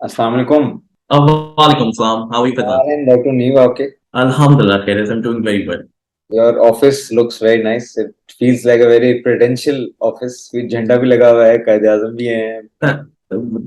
अस्सलाम वालेकुम। Walaikum salam. How are you, Faizan? Doctor नीव आपके। Alhamdulillah, Khair. I'm doing very well. Your office looks very nice, it feels like a very presidential office. झंडा भी लगा हुआ है, कायदे आजम भी है। Th-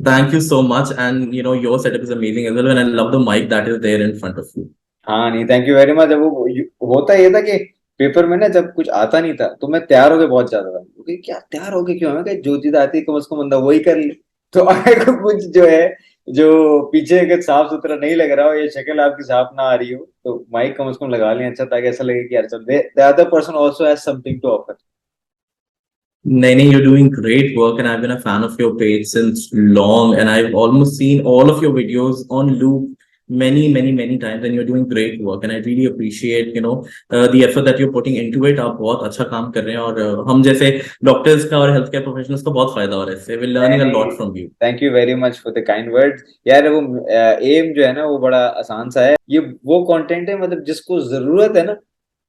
Thank you so much. And your setup is amazing as well. And I love the mic that is there in front of you. हाँ नहीं, थैंक यू वेरी मच। वो होता ये था कि पेपर में ना जब कुछ आता नहीं था तो मैं तैयार होके बहुत जाता था, क्योंकि क्या तैयार होके क्यों है, जो चीज आती है कम से कम बंदा वही कर ले। तो अगर कुछ जो है, जो पीछे अगर साफ सुथरा नहीं लग रहा हो या शक्ल आपकी साफ ना आ रही हो, तो माइक कम से कम लगा लें, अच्छा, ताकि ऐसा लगे कि यार चल the other person also has something to offer. Nene, you're doing great work, and I've been a fan of your page since long, and I've almost seen all of your videos on loop many, many, many times, and you're doing great work, and I really appreciate, the effort that you're putting into it. आप बहुत अच्छा काम कर रहे हैं और हम जैसे डॉक्टर्स का और हेल्थ केयर प्रोफेशनल्स का बहुत फायदा हो रहा है इससे। We're learning a lot from you. Thank you very much for the kind words यार। वो एम जो है ना, वो बड़ा आसान सा है। ये वो कंटेंट है, मतलब जिसको जरूरत है ना,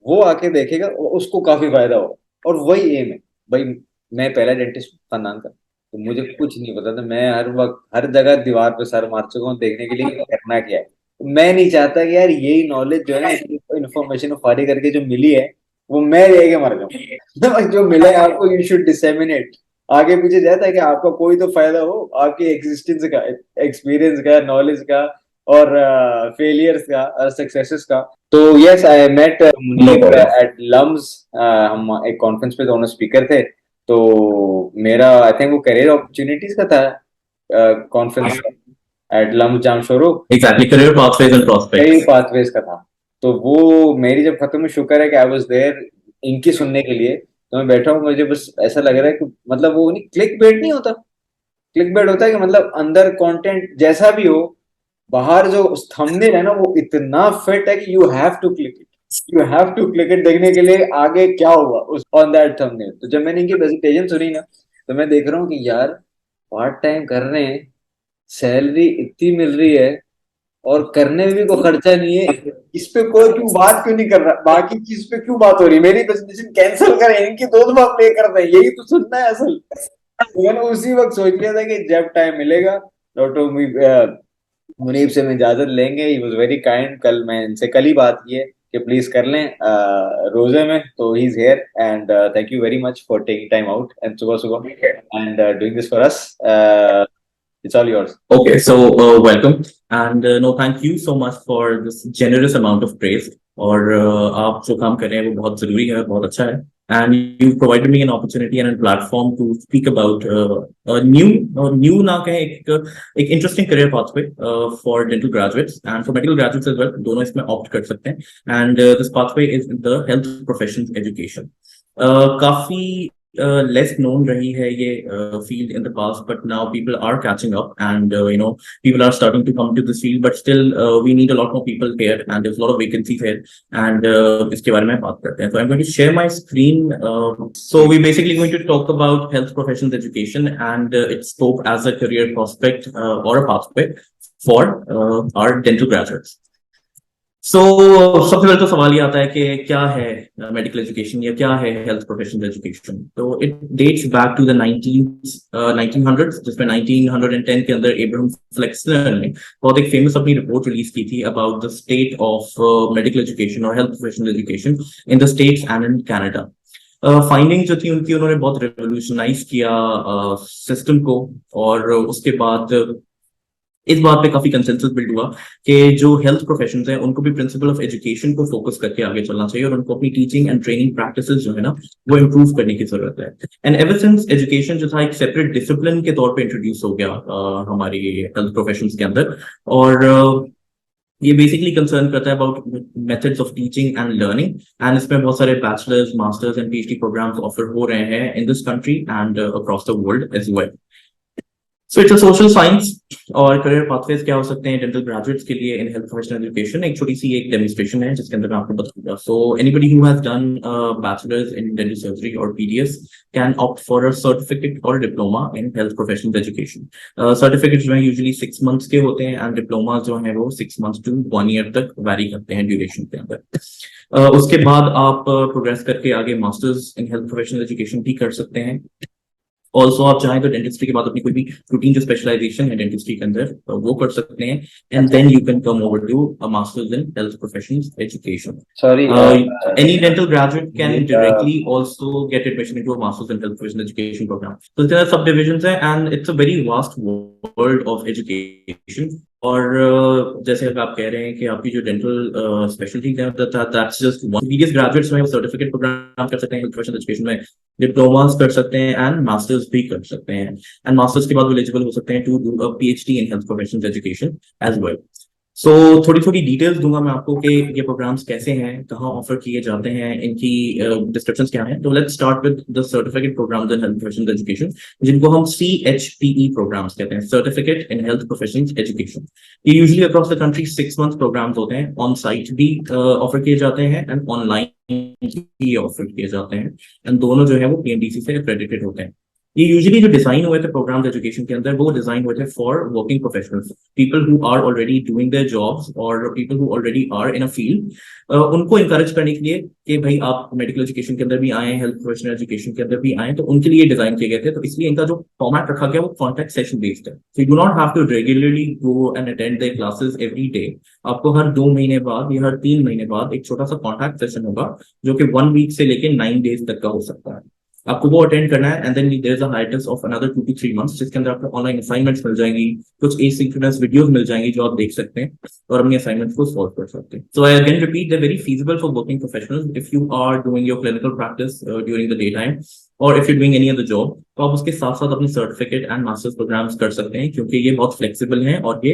वो आके देखेगा और उसको काफी फायदा होगा, और वही एम है भाई। मैं पहला डेंटिस्ट खानदान का, तो मुझे कुछ नहीं पता था। मैं हर वक्त हर जगह दीवार पे सर मार चुका हूँ देखने के लिए कि करना क्या है। तो मैं नहीं चाहता कि यार यही नॉलेज जो है ना, इन्फॉर्मेशन फारी करके जो मिली है, वो मैं लेके मर जाऊँ। जो मिला है आपको, यू शुड डिसेमिनेट। आगे पीछे जाता है कि आपका कोई तो फायदा हो, आपकी एग्जिस्टेंस का, एक्सपीरियंस का, नॉलेज का, और फेलियर्स का और सक्सेसेस का। तो yes, I met No Munir problem. At LUMS. हम एक कॉन्फ्रेंस पे दोनों स्पीकर थे। तो मेरा आई थिंक वो करियर अपॉर्चुनिटीज का था, conference at LUMS Jamshoro. Exactly. Career pathways and कई prospects. पाथवेज का था। तो वो मेरी जब खत्म हुई, शुक्र है कि आई वाज देयर इनकी सुनने के लिए। तो मैं बैठा हूँ, मुझे बस ऐसा लग रहा है कि मतलब वो नहीं, क्लिक बेट नहीं होता। क्लिक बेट होता है कि मतलब अंदर कंटेंट जैसा भी हो, बाहर जो थंबनेल है ना, वो इतना फिट है कि you have to click it. You have to click it देखने के लिए आगे क्या हुआ उस ऑन दैट थंबनेल। तो जब मैंने इनकी प्रेजेंटेशन सुनी ना, तो मैं देख रहा हूँ कि यार पार्ट टाइम कर रहे हैं, सैलरी इतनी मिल रही है, और करने में भी कोई खर्चा नहीं है। इस पे कोई क्यों बात क्यों नहीं कर रहा, बाकी चीज पे क्यों बात हो रही है? मेरी प्रेजेंटेशन कैंसिल करें, इनकी दो दफा प्ले कर रहे हैं, यही तो सुनना है असल। तो मैंने उसी वक्त सोच लिया था कि जब टाइम मिलेगा डॉक्टर मुनीब से मैं इजाजत लेंगे। He was very kind. कल मैं इनसे कल ही बात की है कि प्लीज कर लें रोजे में, तो he is here. And thank you very much for taking time out and सुबह सुबह and doing this for us. It's all yours. Okay, so welcome and no, thank you so much for this generous amount of praise. और आप जो काम कर रहे हैं वो बहुत जरूरी है, बहुत अच्छा है. And you provided me an opportunity and a platform to speak about a new ना कहें एक interesting career pathway for dental graduates and for medical graduates as well. दोनों इसमें opt कर सकते हैं. And this pathway is the health professions education. काफी less known rahi hai ye field in the past, but now people are catching up and people are starting to come to this field, but still we need a lot more people here and there's a lot of vacancies here and iske bare mein baat karte hain. So I'm going to share my screen. So we basically going to talk about health professions education and its scope as a career prospect or a pathway for our dental graduates. सो सबसे पहले तो सवाल ये आता है कि क्या है मेडिकल एजुकेशन या क्या है हेल्थ प्रोफेशनल एजुकेशन. तो it dates back to the 1900s, जिसमें 1910 के अंदर एब्राहम फ्लेक्सलर ने बहुत एक फेमस अपनी रिपोर्ट रिलीज की थी about the state of medical education और health professional education in the States and in Canada. Finding जो थी उनकी, उन्होंने बहुत रेवोल्यूशनाइज किया सिस्टम को. और उसके बाद इस बात पे काफी कंसेंसस बिल्ड हुआ कि जो हेल्थ प्रोफेशंस हैं उनको भी प्रिंसिपल ऑफ एजुकेशन को फोकस करके आगे चलना चाहिए और उनको अपनी टीचिंग एंड ट्रेनिंग प्रैक्टिसेस जो है ना वो इम्प्रूव करने की जरूरत है. एंड एवर सिंस एजुकेशन जो था एक सेपरेट डिसिप्लिन के तौर पे इंट्रोड्यूस हो गया हमारी हेल्थ प्रोफेशंस के अंदर. और ये बेसिकली कंसर्न करता है about methods of teaching and learning. And इसमें बहुत सारे bachelors, masters and PhD programs offer हो रहे हैं in this country and across the world as well. So it's a social science. और करियर पाथवेज क्या हो सकते हैं डेंटल ग्रेजुएट्स के लिए इन हेल्थ प्रोफेशनल एजुकेशन, एक छोटी सी एक डेमोन्स्ट्रेशन है जिसके अंदर मैं आपको बताऊंगा. So anybody who has done bachelors in dental surgery और PDS can opt for a certificate और diploma in health professional education. Certificate जो है यूजुअली 6 मंथ्स के होते हैं एंड डिप्लोमा जो है वो 6 मंथ्स टू 1 ईयर तक वैरी करते हैं ड्यूरेशन के अंदर. उसके बाद आप प्रोग्रेस करके आगे masters in health professional education भी कर सकते हैं. ऑल्सो आप चाहें तो डेंटिस्ट्री के बाद अपनी कोई भी रूटीन जो स्पेशलाइजेशन है डेंटिस्ट्री के अंदर वो कर सकते हैं, एंड अच्छा, then you can come over to a masters in health professions education. Sorry. Any dental graduate can मेरा directly also get admission into a master's in health professional education program. So there are subdivisions है, and it's a very vast world of education. और जैसे अगर आप कह रहे हैं कि आपकी जो डेंटल स्पेशलिटी है that's just one. BDS graduates में सर्टिफिकेट प्रोग्राम कर सकते हैं हेल्थ प्रोफेशनल एजुकेशन में, डिप्लोमास कर सकते हैं एंड मास्टर्स भी कर सकते हैं, एंड मास्टर्स के बाद वो एलिजिबल हो सकते हैं to do a PhD in health professional education as well. So थोड़ी थोड़ी डिटेल्स दूंगा मैं आपको कि ये प्रोग्राम्स कैसे हैं, कहाँ ऑफर किए जाते हैं, इनकी डिस्क्रिप्शंस क्या हैं. तो let's start with the certificate programmes in health professional education, जिनको हम CHPE प्रोग्राम्स कहते हैं, certificate in health professional education. ये usually across the country 6 month programmes होते हैं, ऑन साइट भी ऑफर किए जाते हैं एंड ऑनलाइन भी ऑफर किए जाते हैं, एंड दोनों जो है वो PMDC से एक्रेडिटेड होते हैं. ये यूजुअली जो डिजाइन हुए थे प्रोग्राम्स एजुकेशन के अंदर, वो डिजाइन हुए थे for working professionals, people who are already doing their jobs और people who already are in a field. उनको इंकरेज करने के लिए कि भाई आप मेडिकल एजुकेशन के अंदर भी आए, हेल्थ प्रोफेशनल एजुकेशन के अंदर भी आए, तो उनके लिए डिजाइन किए गए थे. तो इसलिए इनका जो फॉर्मेट रखा गया वो कॉन्टेक्ट सेशन बेस्ड है. So you do not have to regularly go and attend their classes every day. आपको हर 2 महीने बाद या हर 3 महीने बाद एक छोटा सा कॉन्टैक्ट सेशन होगा, जो कि 1 वीक से लेके 9 डेज तक का हो सकता है. आपको वो अटेंड करना है, and then there is a hiatus of another 2 to 3 months, जिसके अंदर आपको ऑनलाइन असाइनमेंट्स मिल जाएंगी, कुछ एसिंक्रोनस वीडियोस मिल जाएंगी जो आप देख सकते हैं और अपनी असाइनमेंट्स को सॉल्व कर सकते हैं. So I again repeat, they very feasible for working professionals if you are doing your clinical practice during the day time, और if you doing any other job, तो आप उसके साथ साथ अपने सर्टिफिकेट एंड मास्टर्स प्रोग्राम्स कर सकते हैं, क्योंकि ये बहुत फ्लेक्सिबल हैं और ये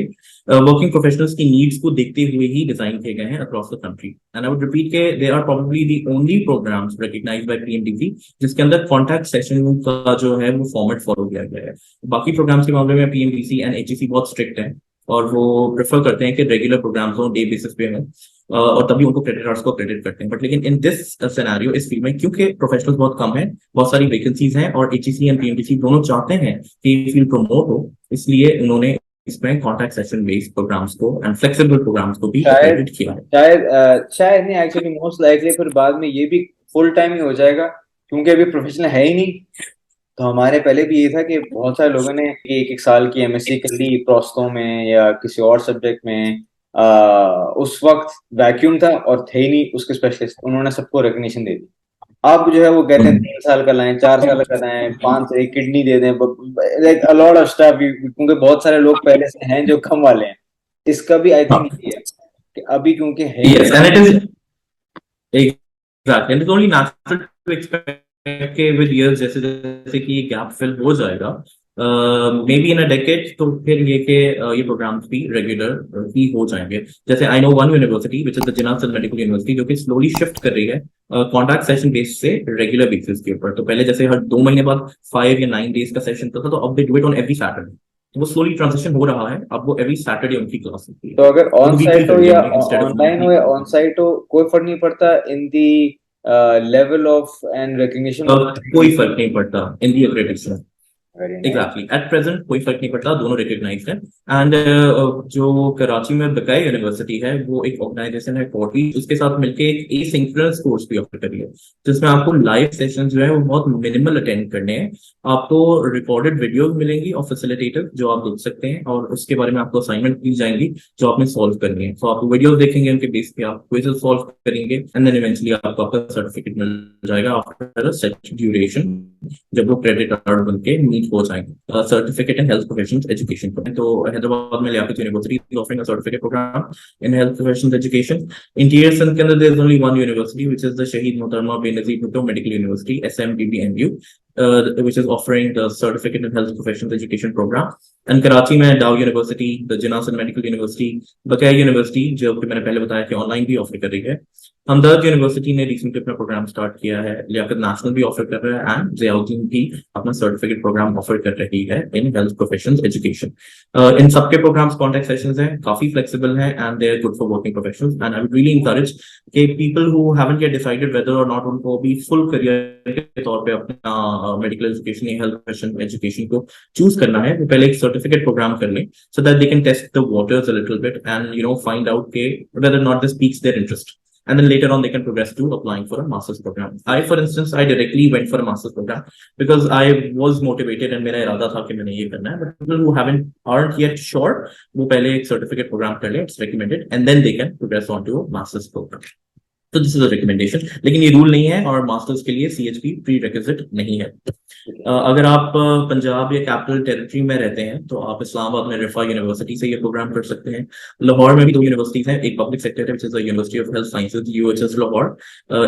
वर्किंग प्रोफेशनल्स की नीड्स को देखते हुए ही डिजाइन किए गए हैं across the country. And I would repeat के they are probably the only programmes recognised by PMDC जिसके अंदर कॉन्टैक्ट सेशन का जो है वो फॉर्मेट फॉलो किया गया है. बाकी प्रोग्राम्स के मामले में PMDC एंड HEC बहुत स्ट्रिक्ट है, और वो प्रेफर करते हैं कि रेगुलर प्रोग्राम्स हो, डे बेसिस पे हो, और तभी उनको क्रेडिट आवर्स को क्रेडिट करते हैं. बट लेकिन इन दिस सिनेरियो, इस फील्ड में, क्योंकि प्रोफेशनल्स बहुत कम है, बहुत सारी वैकेंसीज हैं, और HEC एंड PMDC दोनों चाहते हैं कि ये फील्ड प्रमोट हो, इसलिए उन्होंने इसमें कॉन्टैक्ट सेशन बेस्ड प्रोग्राम्स को एंड फ्लेक्सिबल प्रोग्राम्स को भी शायद क्रेडिट किया है. शायद नहीं, एक्चुअली मोस्ट लाइकली फिर बाद में ये भी फुल टाइम ही हो जाएगा, क्योंकि अभी प्रोफेशनल है ही नहीं. तो हमारे पहले भी ये था कि बहुत सारे लोगों ने एक एक साल की MSc कर ली प्रोस्तो में या किसी और सब्जेक्ट में. उस वक्त वैक्यूम था और थे ही नहीं उसके स्पेशलिस्ट, उन्होंने सबको रिकग्निशन दे दी. अब जो है वो कहते हैं 3 साल का लाएं, 4 साल का लाएं, 5 एक किडनी दे दें, like a lot of stuff, क्योंकि बहुत सारे लोग पहले से हैं जो कम वाले हैं. इसका भी आई थिंक ये है कि अभी क्योंकि है ही Yes, नहीं. and it is exactly, and it's only natural to expect कि with years जैसे जैसे कि ये गैप फिल हो जाएगा, may be in a decade, तो फिर ये कि ये प्रोग्राम्स भी रेगुलर ही हो जाएंगे. जैसे I know one university which is the Jinnah medical university, जो कि स्लोली शिफ्ट कर रही है कॉन्टैक्ट सेशन बेस से रेगुलर बेसिस के ऊपर. तो पहले जैसे हर 2 महीने बाद 5 या 9 डेज का सेशन था, तो अब they do it on every Saturday. तो वो स्लोली ट्रांजिशन हो रहा है, अब वो एवरी सैटरडे उनकी क्लास होती है, तो अगर ऑन वीकली साइट कर हो दिया या उन्होंने इंस्टेड ऑफ ऑनलाइन हो या ऑन मंथली. साइट हो, कोई फर्क नहीं पड़ता in the level of and recognition of. कोई फर्क नहीं पड़ता in the accreditation. Very nice. Exactly, at present कोई फर्क नहीं पड़ता, दोनों रिकॉग्नाइज है. एंड जो कराची में बकाया यूनिवर्सिटी है, वो एक ऑर्गेनाइजेशन है कोटी, उसके साथ मिलके एक एसिंक्रोनस कोर्स भी ऑफर करी है, जिसमें आपको लाइव सेशंस जो है वो बहुत मिनिमल अटेंड करने हैं. आपको रिकॉर्डेड वीडियोस मिलेंगी और फैसिलिटेटर जो आप देख सकते हैं, और उसके बारे में आपको असाइनमेंट दी जाएंगी जो आपने सॉल्व करनी है. तो आप वीडियोस देखेंगे, उनके बेस पे आप क्विज़ सॉल्व करेंगे, एंड देन इवेंचुअली आपको आपका सर्टिफिकेट मिल जाएगा आफ्टर अ सेट ड्यूरेशन, जब वो क्रेडिट कार्ड बन के मीट हो जाएंगे. Certificate in health professions education. तो हैदराबाद में Liaquat university offering a certificate program in health professions education. Interior Sindh के अंदर there is only one university which is the Shaheed Mohtarma Benazir Bhutto medical university SMBBMU, which is offering the certificate in health professions education program. And Karachi में डाउ university, the Jinnah medical university, बकाया university जो कि मैंने पहले बताया कि ऑनलाइन भी ऑफर कर रही है. हमदर्द यूनिवर्सिटी ने रिसेंटली अपना प्रोग्राम स्टार्ट किया है, लियाकत नेशनल भी ऑफर कर रहा है, एंड ज़ियाउद्दीन भी अपना सर्टिफिकेट प्रोग्राम ऑफर कर रही है इन हेल्थ प्रोफेशंस एजुकेशन. इन सबके प्रोग्राम्स कॉन्टेक्ट सेशंस हैं, काफी फ्लेक्सिबल हैं, and they are good for working professionals. And I would really encourage कि people who haven't yet decided whether or not, उनको भी फुल करियर के तौर पे अपना मेडिकल एजुकेशन या हेल्थ प्रोफेशन एजुकेशन को चूज करना है, वो पहले एक सर्टिफिकेट प्रोग्राम कर लें, so that they can test the waters a little bit and find out whether or not this piques their interest. and then later on they can progress to applying for a master's program. For instance, I directly went for a master's program because I was motivated and मेरा इरादा था कि मैंने ये करना है. But people who aren't yet sure, वो पहले एक certificate program कर ले, it's recommended, and then they can progress on to a master's program. तो दिस इज अ रिकमेंडेशन, लेकिन ये रूल नहीं है और मास्टर्स के लिए CHP प्री रिक्विजिट नहीं है. अगर आप पंजाब या कैपिटल टेरिटरी में रहते हैं तो आप इस्लामाबाद में रिफा यूनिवर्सिटी से ये प्रोग्राम कर सकते हैं. लाहौर में भी 2 यूनिवर्सिटीज हैं, एक पब्लिक सेक्टर है which is the university of health sciences UHS Lahore.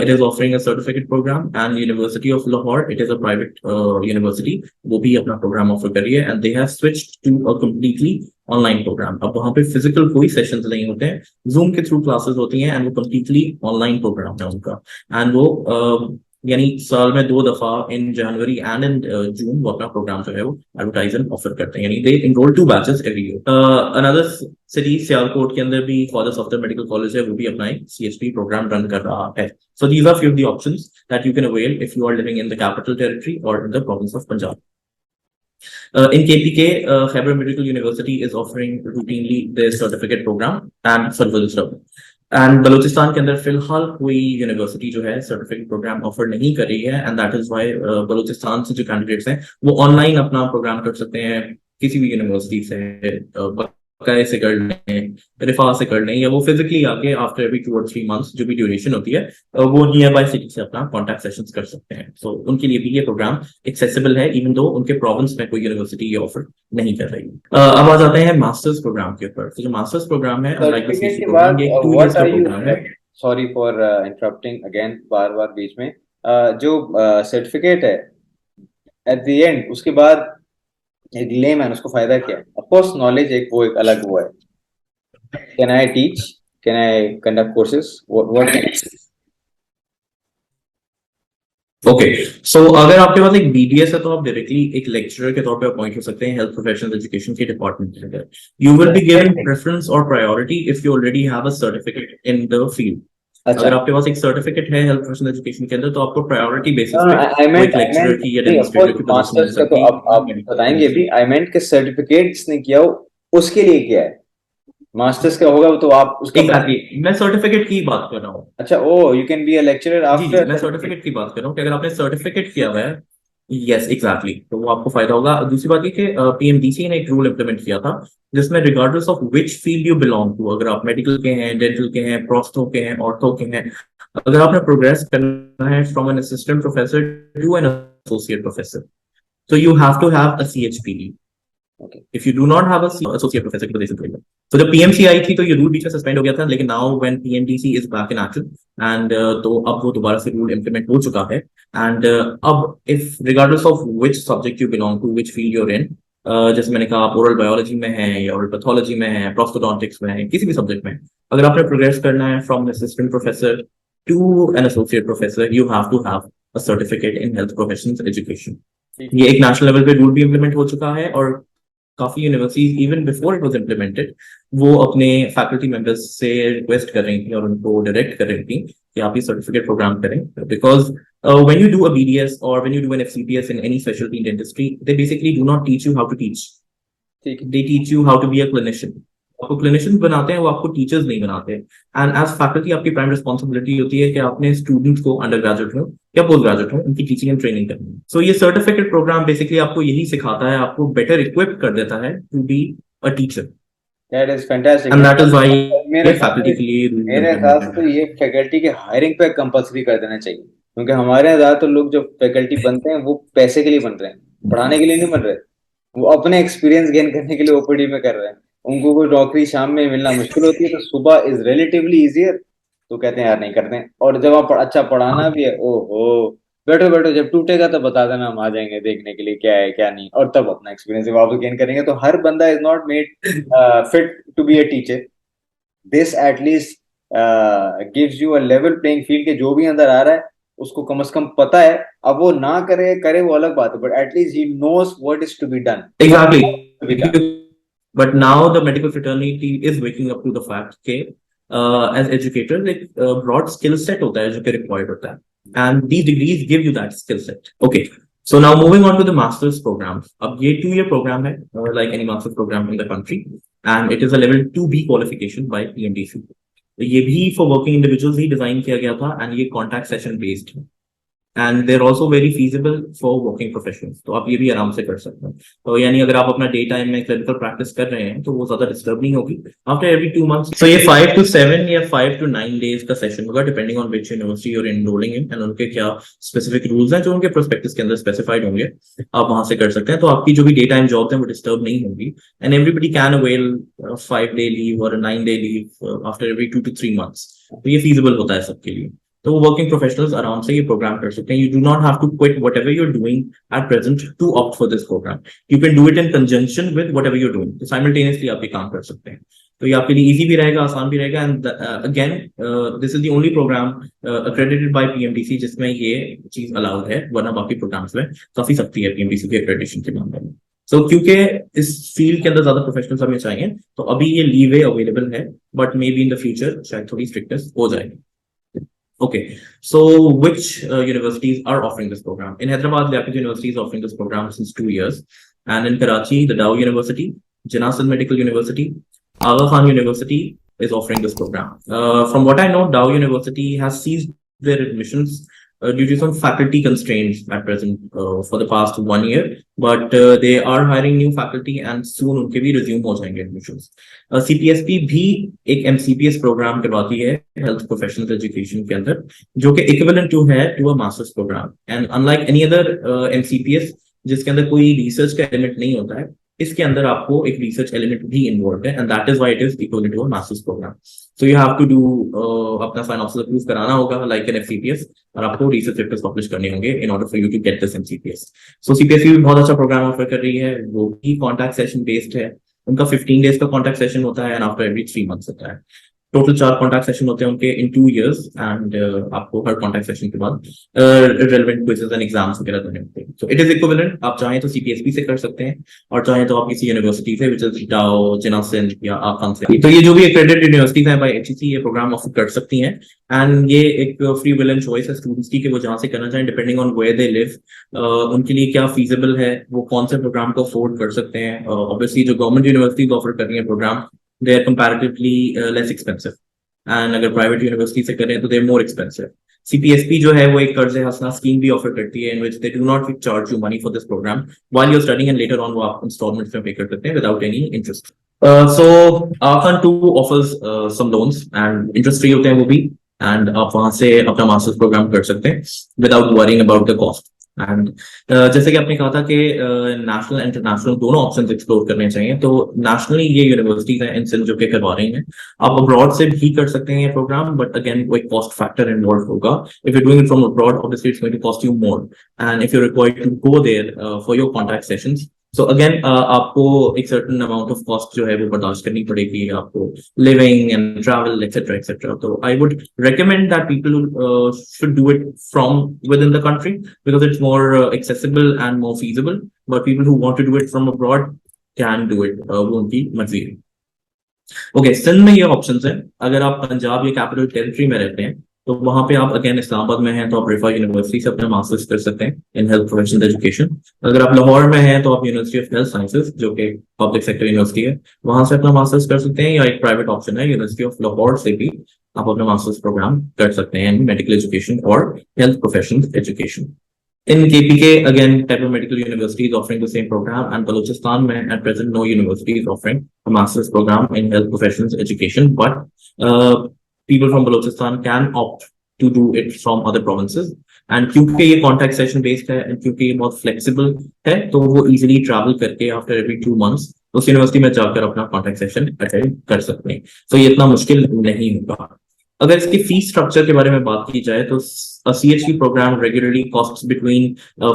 It is offering a certificate program, and university of Lahore, it is a private university, वो भी अपना प्रोग्राम ऑफर कर रही है, and they have switched to a completely online program. अब वहां पे physical कोई सेशंस नहीं होते हैं, जूम के थ्रू क्लासेस होती हैं, एंड वो कंप्लीटली ऑनलाइन प्रोग्राम है उनका. एंड वो यानी साल में 2 दफा इन जनवरी एंड इन जून वो अपना प्रोग्राम जो है वो एडवर्टाइज एंड ऑफर करते हैं. यानी they enrol 2 batches every year. Another city Sialkot के अंदर भी ख्वाजा सफदर मेडिकल कॉलेज है, वो भी अपना एक CHP प्रोग्राम रन कर रहा है. So these are few of the options that you can avail if you are living in the capital territory or in the province of Punjab. In KPK, Khyber Medical University is offering routinely their certificate program and service stuff. And Balochistan के अंदर फिलहाल कोई university जो है certificate programme offer नहीं कर रही है, and that is why Balochistan से जो कैंडिडेट्स हैं वो ऑनलाइन अपना प्रोग्राम कर सकते हैं किसी भी यूनिवर्सिटी से. बकाए से कर लें, रिफा से कर लें, या वो फिजिकली आके आफ्टर एवरी 2 or 3 months जो भी ड्यूरेशन होती है वो नियर बाय सिटी से अपना कॉन्टैक्ट सेशंस कर सकते हैं. सो उनके लिए भी ये प्रोग्राम एक्सेसिबल है, इवन दो उनके प्रोविंस में कोई यूनिवर्सिटी ये ऑफर नहीं कर रही. अब आ जाते हैं मास्टर्स प्रोग्राम के ऊपर. तो जो मास्टर्स प्रोग्राम है, सर्टिफिकेट के बाद what are you, sorry for interrupting again, बार बार बीच में, जो सर्टिफिकेट है एट द एंड उसके बाद एक लेमैन उसको फायदा क्या है? ऑफ कोर्स नॉलेज एक वो एक अलग वो है. Can I teach, can I conduct courses, what okay. So अगर आपके पास एक BDS है तो आप डायरेक्टली एक लेक्चरर के तौर पे अपॉइंट हो सकते हैं हेल्थ प्रोफेशनल एजुकेशन के डिपार्टमेंट के अंदर. You will be given preference और priority if you already have a certificate in the field. अगर आपके पास एक सर्टिफिकेट है हेल्थ प्रोफेशनल एजुकेशन के अंदर तो आपको प्रायोरिटी बेसिस पे एक लेक्चरर की या डेमोंस्ट्रेटर की पोजीशन मिल सकती है. आप बताएंगे भी. आई मेंट के सर्टिफिकेट जिसने किया हो उसके लिए क्या है, मास्टर्स का होगा तो आप उसका exactly. मैं सर्टिफिकेट की बात कर रहा हूँ. अच्छा, oh you can be a lecturer after. मैं सर्टिफिकेट की बात कर रहा हूँ कि अगर आपने सर्टिफिकेट किया हुआ है, यस एग्जैक्टली, तो वो आपको फायदा होगा. दूसरी बात ये कि PMDC ने एक रूल इम्प्लीमेंट किया था जिसमें regardless of which field you belong to, अगर आप मेडिकल के हैं, डेंटल के हैं, प्रोस्थो के हैं, ऑर्थो के हैं, अगर आपने प्रोग्रेस करना है from an assistant professor to an associate professor, तो you have to have a CHPE. Okay. If you do not have a associate professor की पोजीशन करेगा. तो जब PMC आई थी तो ये रूल बीच में सस्पेंड हो गया था, लेकिन now when PMDC is back in action and तो अब वो दोबारा से रूल इम्प्लीमेंट हो चुका है. एंड अब if regardless of which subject you belong to, which field you are in, जैसे मैंने कहा आप ओरल बायोलॉजी में हैं या ओरल पैथोलॉजी में हैं, प्रोस्थोडोंटिक्स में हैं, किसी भी सब्जेक्ट में, अगर आपने प्रोग्रेस करना है from assistant professor to an associate professor, you have to have a certificate in health professional education. ये एक नेशनल लेवल पे रूल भी इम्प्लीमेंट हो चुका है, और काफी universities even before it was implemented वो अपने फैकल्टी मेंबर्स से रिक्वेस्ट कर रही थी और उनको डायरेक्ट कर रही थी कि आप ये सर्टिफिकेट प्रोग्राम करें, because when you do a BDS और when you do an FCPS in any speciality in dentistry, they basically do not teach you how to teach, they teach you how to be a clinician. आपको clinician बनाते हैं, वो आपको teachers नहीं बनाते. And as faculty आपकी prime responsibility होती है कि आपने स्टूडेंट्स को, अंडर ग्रेजुएट हो या पोस्ट ग्रेजुएट हो, उनकी टीचिंग एंड ट्रेनिंग करनी है. सो ये सर्टिफिकेट प्रोग्राम बेसिकली आपको यही सिखाता है, आपको बेटर इक्विप कर देता है to be a teacher. That is fantastic. And that is why मेरे फैकल्टी के लिए मेरे हिसाब से तो ये फैकल्टी के हायरिंग पे कंपलसरी कर देना चाहिए, क्योंकि हमारे यहाँ ज्यादातर लोग जो फैकल्टी बनते हैं वो पैसे के लिए बन रहे हैं, पढ़ाने के लिए नहीं बन रहे. वो अपने एक्सपीरियंस गेन करने के लिए ओपीडी में कर रहे हैं. उनको कोई नौकरी शाम में मिलना मुश्किल होती है, तो सुबह इज रिलेटिवली इजियर, तो कहते हैं यार नहीं करते हैं. और जब आप अच्छा पढ़ाना भी है, ओहो बैठो बैठो, जब टूटेगा तो बता देना, हम आ जाएंगे देखने के लिए क्या है क्या नहीं, और तब अपना एक्सपीरियंस वापस गेन करेंगे. तो हर बंदा is not made fit to be a teacher. This at least gives you a level playing field के जो भी अंदर आ रहा है उसको कम से कम पता है. अब वो ना करे करे वो अलग बात है, but at least he knows what is to be done. Exactly. But now the medical fraternity is waking up to the fact that as educators, एक broad skill set होता है जो कि required होता है, and these degrees give you that skill set. Okay, so now moving on to the master's program. अब ये 2-year program है, like any master's program in the country, and it is a level 2B qualification by PMDC. ये भी for working individuals he design किया गया था and ये contact session based है and there also very feasible for working professionals, तो आप ये भी आराम से कर सकते हैं। तो यानी अगर आप अपना डे टाइम में क्लिनिकल प्रैक्टिस कर रहे हैं तो वो ज्यादा डिस्टर्ब नहीं होगी आफ्टर एवरी 2 मंथ्स। तो ये 5 to 7 या 5 to 9 डेज का सेशन होगा डिपेंडिंग ऑन विच यूनिवर्सिटी और एनरोलिंग इन एंड उनके क्या स्पेसिफिक रूल्स हैं जो उनके प्रोस्पेक्टस के अंदर स्पेसिफाइड होंगे, आप वहां से कर सकते हैं। तो आपकी जो भी डे टाइम जॉब है वो डिस्टर्ब नहीं होगी and everybody can avail 5 day leave और 9 day leave after every 2 to 3 months। तो ये फीजिबल होता है सबके लिए। तो वर्किंग प्रोफेशनल्स आराम से ये प्रोग्राम कर सकते हैं। You do not have to quit whatever you are doing at present to opt for this program. You can do it in conjunction with whatever you are doing, तो simultaneously आप ये काम कर सकते हैं। तो ये आपके लिए इजी भी रहेगा, आसान भी रहेगा and again this is the only program accredited by PMDC जिसमें ये चीज अलाउड है, वरना बाकी प्रोग्राम्स में काफी सख्ती है पीएमडीसी के अक्रेडिटेशन के मामले में। सो क्योंकि इस फील्ड के अंदर ज्यादा प्रोफेशनल्स हमें चाहिए तो अभी ये लीवे अवेलेबल है, but may be in the future शायद थोड़ी स्ट्रिक्टनेस हो जाएगी। Okay, so which universities are offering this program? In Hyderabad, Liaquat University is offering this program since 2 years, and in Karachi, the Dow University, Jinnah Sindh Medical University, Aga Khan University is offering this program. From what I know, Dow University has ceased their admissions due to some faculty constraints at present for the past 1 year, but they are hiring new faculty and soon उनके भी resume हो जाएंगे admissions. CPSP भी एक MCPS programme करवाती है health professional education के अंदर, जो कि इक्विवेलेंट टू है to a masters program and unlike any other MCPS जिसके अंदर कोई रिसर्च का एलिमेंट नहीं होता है, इसके अंदर आपको एक रिसर्च एलिमेंट भी इन्वॉल्व है and that is why it is equal to a masters program. So you have to do अपना साइनॉप्सिस अप्रूव कराना होगा लाइक एन एफसीपीएस और आपको रिसर्च पेपर्स पब्लिश करने होंगे in order for you to get this MCPS. So CPSC भी बहुत अच्छा प्रोग्राम ऑफर कर रही है, वो भी कॉन्टैक्ट सेशन बेस्ड है। उनका 15 डेज का कॉन्टैक्ट सेशन होता है एंड आफ्टर एवरी 3 मंथ्स होता है। टोटल 4 कॉन्टैक्ट सेशन होते हैं उनके इन 2 years एंड आपको हर कॉन्टैक्ट सेशन के बाद रेलेवेंट क्विजेस एंड एग्जाम्स वगैरह देने होते हैं। सो इट इज इक्विवेलेंट, आप चाहें तो सीपीएसपी से कर सकते हैं और चाहें तो आप किसी यूनिवर्सिटी से विच इज डाओ, जिन्ना सिंध या आकान से। तो ये जो भी एक्रेडिटेड यूनिवर्सिटीज हैं बाय एचईसी ये प्रोग्राम ऑफर कर सकती हैं एंड ये एक फ्री विल एंड चॉइस है स्टूडेंट्स की कि वो जहां से करना चाहें depending on where they live, उनके लिए क्या फीजिबल है, वो कौन से प्रोग्राम को अफोर्ड कर सकते हैं। ऑब्वियसली जो गवर्नमेंट यूनिवर्सिटीज ऑफर कर रही है programme they are comparatively less expensive and अगर प्राइवेट यूनिवर्सिटी से करें तो दे मोर एक्सपेंसिव। सीपीएसपी जो है वो एक कर्ज हसना स्कीम भी ऑफर करती है in which they do not charge you money for this programme while you are studying and later on वो आप इंस्टॉलमेंट्स में पे कर सकते हैं विदाउट एनी इंटरेस्ट। सो आकान too offers some loans and interest free होते हैं वो भी एंड आप वहां से अपना मास्टर्स प्रोग्राम कर सकते हैं without worrying about the cost. And जैसे कि आपने कहा था कि नेशनल इंटरनेशनल दोनों ऑप्शंस एक्सप्लोर करने चाहिए, तो नेशनली ये यूनिवर्सिटीज हैं इन सिंध जो कि करवा रही हैं, आप अब्रॉड से भी कर सकते हैं ये प्रोग्राम, बट अगेन वो एक कॉस्ट फैक्टर इन्वॉल्व होगा। If you doing it from abroad obviously it's going to cost you more and if you required to go there for your contact sessions, so again आपको एक certain amount of cost जो है वो बर्दाश्त करनी पड़ेगी आपको, living and travel etcetera etcetera. तो I would recommend that people should do it from within the country because it's more accessible and more feasible, but people who want to do it from abroad can do it, वो उनकी मर्जी है। Okay, Sindh में ये options हैं। अगर आप पंजाब या कैपिटल टेरिटरी में रहते हैं तो वहां पे आप अगेन इस्लामाबाद में हैं तो आप रिफा यूनिवर्सिटी से अपना मास्टर्स कर सकते हैं इन हेल्थ प्रोफेशनल एजुकेशन। अगर आप लाहौर में हैं तो आप यूनिवर्सिटी ऑफ हेल्थ साइंसेज जो कि पब्लिक सेक्टर यूनिवर्सिटी है वहां से अपना मास्टर्स कर सकते हैं, या एक प्राइवेट ऑप्शन है यूनिवर्सिटी ऑफ लाहौर से भी आप अपना मास्टर्स प्रोग्राम कर सकते हैं इन मेडिकल एजुकेशन और health professional education. In KPK, again, type of medical university is offering the same program, and Balochistan, at present, no university is offering a master's program in health professions education, but people from Balochistan can opt to do it from other provinces. And क्योंकि ये contact session based है and क्योंकि ये बहुत flexible है तो वो easily travel करके after every 2 months उस यूनिवर्सिटी में जाकर अपना कॉन्टैक्ट सेशन अटेंड कर सकते हैं। तो ये इतना मुश्किल नहीं होगा। अगर इसकी फीस स्ट्रक्चर के बारे में बात की जाए तो CHP program regularly costs between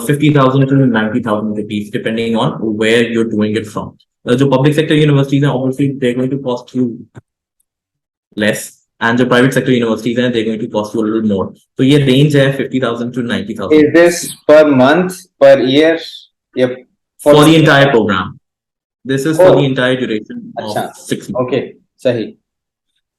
50,000 to 90,000 rupees depending on where you're doing it from. जो public sector universities हैं obviously they're going to cost you less, and जो private sector universities हैं they're going to cost you a little more. तो ये range है 50,000 to 90,000. Is this per month, per year? Yep. For the entire program. This is for the entire duration of 6 months. Okay, सही.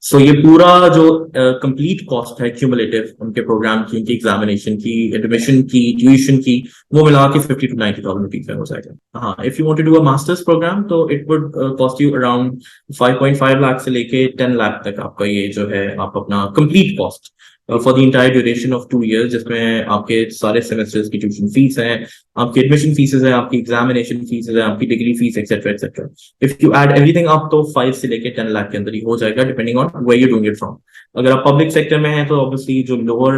सो ये पूरा जो complete cost है cumulative उनके programme की, उनकी एग्जामिनेशन की, एडमिशन की, ट्यूशन की, वो मिला के 50 to 90,000 रुपीज में हो जाएगा। हाँ, if you want to do a masters programme तो it would cost you around 5.5 lakh से लेके 10 लाख तक आपका ये जो है आप अपना complete cost for the entire duration of 2 years, जिसमें आपके सारे सेमेस्टर्स की ट्यूशन फीस है, आपकी एडमिशन फीसेस है, आपकी एग्जामिनेशन फीसेस है, आपकी degree fees etcetera etcetera. If you add everything up तो 5 से लेके 10 लाख के अंदर ही हो जाएगा, depending on where you doing it from. अगर आप पब्लिक सेक्टर में हैं तो ऑब्वियसली जो लोअर